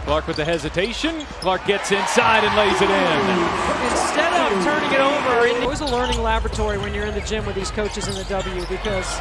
Clark with the hesitation. Clark gets inside and lays it in. Instead of turning it over, it was a learning laboratory when you're in the gym with these coaches in the W, because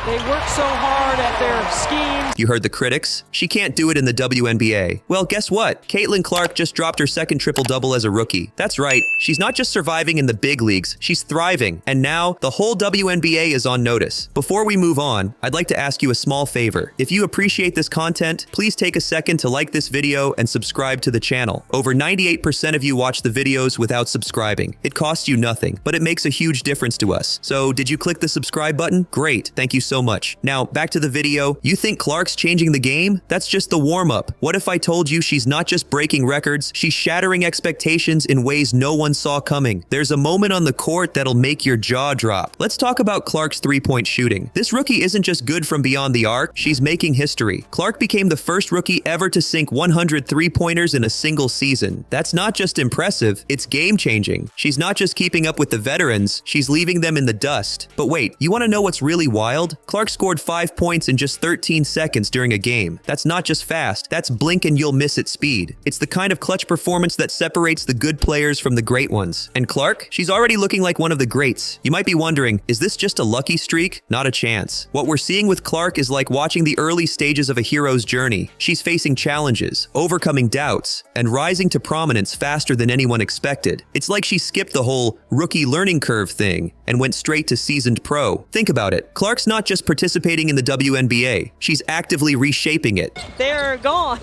they work so hard at their schemes. You heard the critics? She can't do it in the WNBA. Well, guess what? Caitlin Clark just dropped her second triple-double as a rookie. That's right. She's not just surviving in the big leagues, she's thriving. And now, the whole WNBA is on notice. Before we move on, I'd like to ask you a small favor. If you appreciate this content, please take a second to like this video and subscribe to the channel. Over 98% of you watch the videos without subscribing. It costs you nothing, but it makes a huge difference to us. So, did you click the subscribe button? Great. Thank you so much. Now, back to the video. You think Clark's changing the game? That's just the warm-up. What if I told you she's not just breaking records, she's shattering expectations in ways no one saw coming? There's a moment on the court that'll make your jaw drop. Let's talk about Clark's three-point shooting. This rookie isn't just good from beyond the arc, she's making history. Clark became the first rookie ever to sink 100 three-pointers in a single season. That's not just impressive, it's game-changing. She's not just keeping up with the veterans, she's leaving them in the dust. But wait, you want to know what's really wild? Clark scored 5 points in just 13 seconds during a game. That's not just fast, that's blink and you'll miss it speed. It's the kind of clutch performance that separates the good players from the great ones. And Clark? She's already looking like one of the greats. You might be wondering, is this just a lucky streak? Not a chance. What we're seeing with Clark is like watching the early stages of a hero's journey. She's facing challenges, overcoming doubts, and rising to prominence faster than anyone expected. It's like she skipped the whole rookie learning curve thing and went straight to seasoned pro. Think about it. Clark's not just participating in the WNBA, she's actively reshaping it. They're gone.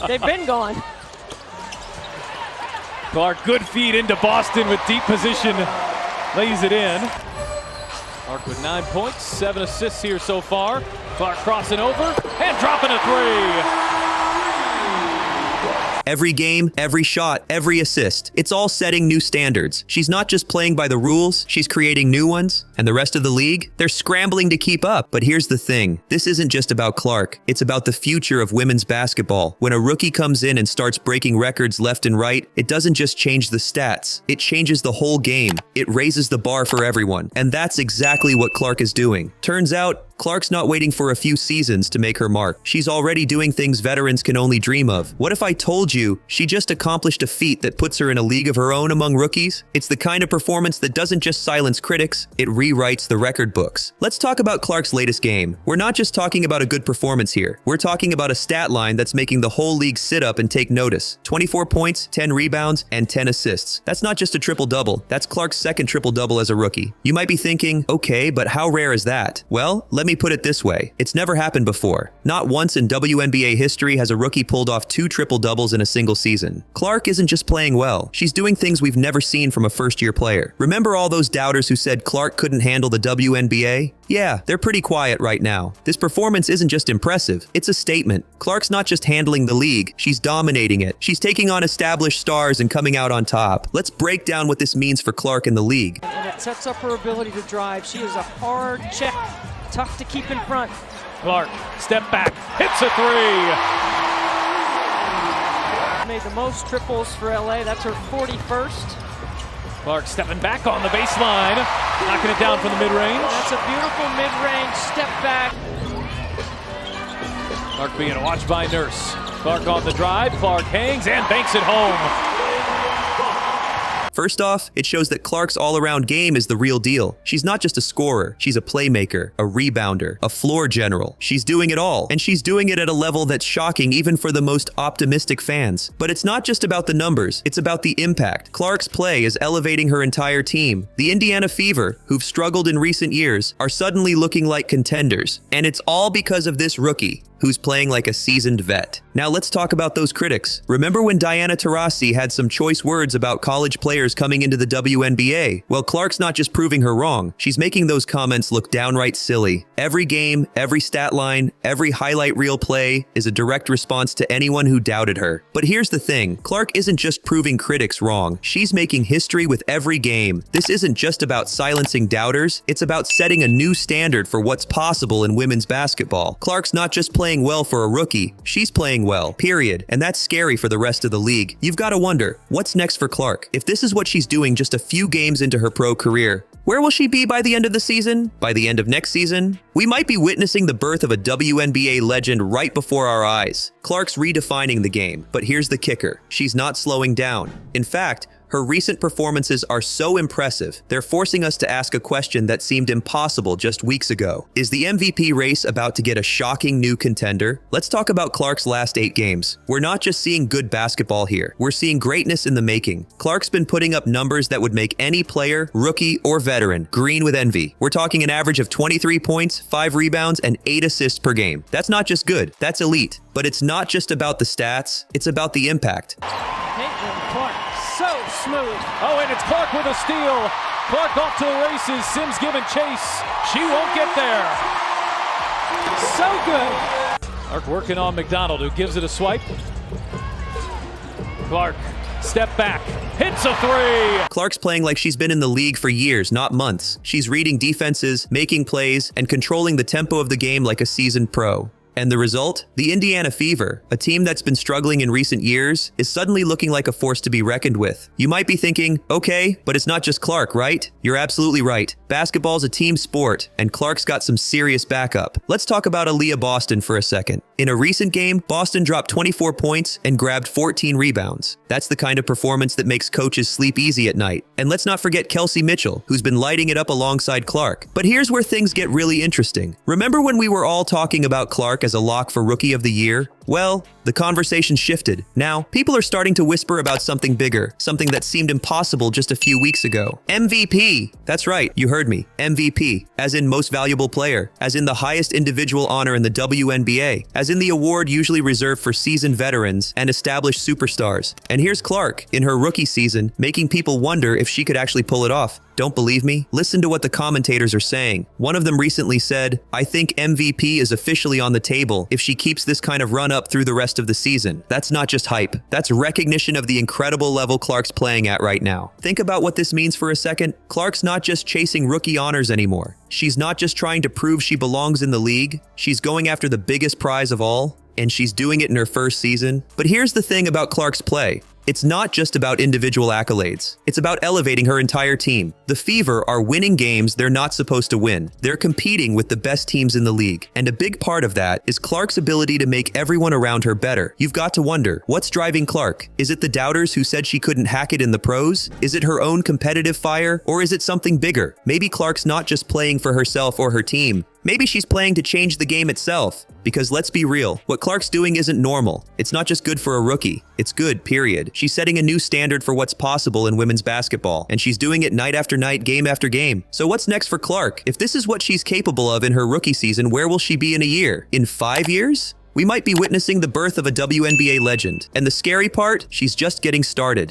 They've been gone. Clark, good feed into Boston with deep position, lays it in. Clark with 9 points, 7 assists here so far. Clark crossing over and dropping a three. Every game, every shot, every assist, it's all setting new standards. She's not just playing by the rules, she's creating new ones. And the rest of the league, they're scrambling to keep up. But here's the thing, this isn't just about Clark, it's about the future of women's basketball. When a rookie comes in and starts breaking records left and right, it doesn't just change the stats, it changes the whole game. It raises the bar for everyone. And that's exactly what Clark is doing. Turns out, Clark's not waiting for a few seasons to make her mark. She's already doing things veterans can only dream of. What if I told you she just accomplished a feat that puts her in a league of her own among rookies? It's the kind of performance that doesn't just silence critics, it rewrites the record books. Let's talk about Clark's latest game. We're not just talking about a good performance here. We're talking about a stat line that's making the whole league sit up and take notice. 24 points, 10 rebounds, and 10 assists. That's not just a triple-double. That's Clark's second triple-double as a rookie. You might be thinking, okay, but how rare is that? Well, let me put it this way. It's never happened before. Not once in WNBA history has a rookie pulled off 2 triple-doubles in a single season. Clark isn't just playing well. She's doing things we've never seen from a first-year player. Remember all those doubters who said Clark couldn't handle the WNBA? Yeah, they're pretty quiet right now. This performance isn't just impressive, it's a statement. Clark's not just handling the league, she's dominating it. She's taking on established stars and coming out on top. Let's break down what this means for Clark in the league. And it sets up her ability to drive. She is a hard check, tough to keep in front. Clark, step back, hits a three. Made the most triples for LA. That's her 41st. Clark stepping back on the baseline, knocking it down from the mid-range. That's a beautiful mid-range step back. Clark being watched by Nurse. Clark on the drive, Clark hangs and banks it home. First off, it shows that Clark's all-around game is the real deal. She's not just a scorer, she's a playmaker, a rebounder, a floor general. She's doing it all, and she's doing it at a level that's shocking even for the most optimistic fans. But it's not just about the numbers, it's about the impact. Clark's play is elevating her entire team. The Indiana Fever, who've struggled in recent years, are suddenly looking like contenders. And it's all because of this rookie, who's playing like a seasoned vet. Now let's talk about those critics. Remember when Diana Taurasi had some choice words about college players coming into the WNBA? Well, Clark's not just proving her wrong, she's making those comments look downright silly. Every game, every stat line, every highlight reel play is a direct response to anyone who doubted her. But here's the thing, Clark isn't just proving critics wrong, she's making history with every game. This isn't just about silencing doubters, it's about setting a new standard for what's possible in women's basketball. Clark's not just playing well for a rookie, she's playing well, period. And that's scary for the rest of the league. You've got to wonder, what's next for Clark? If this is what she's doing just a few games into her pro career, Where will she be by the end of the season? By the end of next season? We might be witnessing the birth of a WNBA legend right before our eyes. Clark's redefining the game, but here's the kicker. She's not slowing down. In fact, her recent performances are so impressive, they're forcing us to ask a question that seemed impossible just weeks ago. Is the MVP race about to get a shocking new contender? Let's talk about Clark's last 8 games. We're not just seeing good basketball here, we're seeing greatness in the making. Clark's been putting up numbers that would make any player, rookie, or veteran green with envy. We're talking an average of 23 points, 5 rebounds, and 8 assists per game. That's not just good, that's elite. But it's not just about the stats, it's about the impact. Caitlin Clark, so smooth. Oh, and it's Clark with a steal. Clark off to the races. Sims giving chase. She won't get there. So good. Clark working on McDonald, who gives it a swipe. Clark, step back, hits a 3. Clark's playing like she's been in the league for years, not months. She's reading defenses, making plays, and controlling the tempo of the game like a seasoned pro. And the result? The Indiana Fever, a team that's been struggling in recent years, is suddenly looking like a force to be reckoned with. You might be thinking, okay, but it's not just Clark, right? You're absolutely right. Basketball's a team sport, and Clark's got some serious backup. Let's talk about Aaliyah Boston for a second. In a recent game, Boston dropped 24 points and grabbed 14 rebounds. That's the kind of performance that makes coaches sleep easy at night. And let's not forget Kelsey Mitchell, who's been lighting it up alongside Clark. But here's where things get really interesting. Remember when we were all talking about Clark as a lock for Rookie of the Year? Well, the conversation shifted. Now, people are starting to whisper about something bigger, something that seemed impossible just a few weeks ago. MVP! That's right, you heard me. MVP, as in Most Valuable Player, as in the highest individual honor in the WNBA, as in the award usually reserved for seasoned veterans and established superstars. And here's Clark, in her rookie season, making people wonder if she could actually pull it off. Don't believe me? Listen to what the commentators are saying. One of them recently said, "I think MVP is officially on the table if she keeps this kind of run up through the rest of the season." That's not just hype. That's recognition of the incredible level Clark's playing at right now. Think about what this means for a second. Clark's not just chasing rookie honors anymore. She's not just trying to prove she belongs in the league. She's going after the biggest prize of all, and she's doing it in her first season. But here's the thing about Clark's play. It's not just about individual accolades. It's about elevating her entire team. The Fever are winning games they're not supposed to win. They're competing with the best teams in the league. And a big part of that is Clark's ability to make everyone around her better. You've got to wonder, what's driving Clark? Is it the doubters who said she couldn't hack it in the pros? Is it her own competitive fire? Or is it something bigger? Maybe Clark's not just playing for herself or her team. Maybe she's playing to change the game itself. Because let's be real, what Clark's doing isn't normal. It's not just good for a rookie. It's good, period. She's setting a new standard for what's possible in women's basketball, and she's doing it night after night, game after game. So what's next for Clark? If this is what she's capable of in her rookie season, where will she be in a year? In 5 years? We might be witnessing the birth of a WNBA legend. And the scary part? She's just getting started.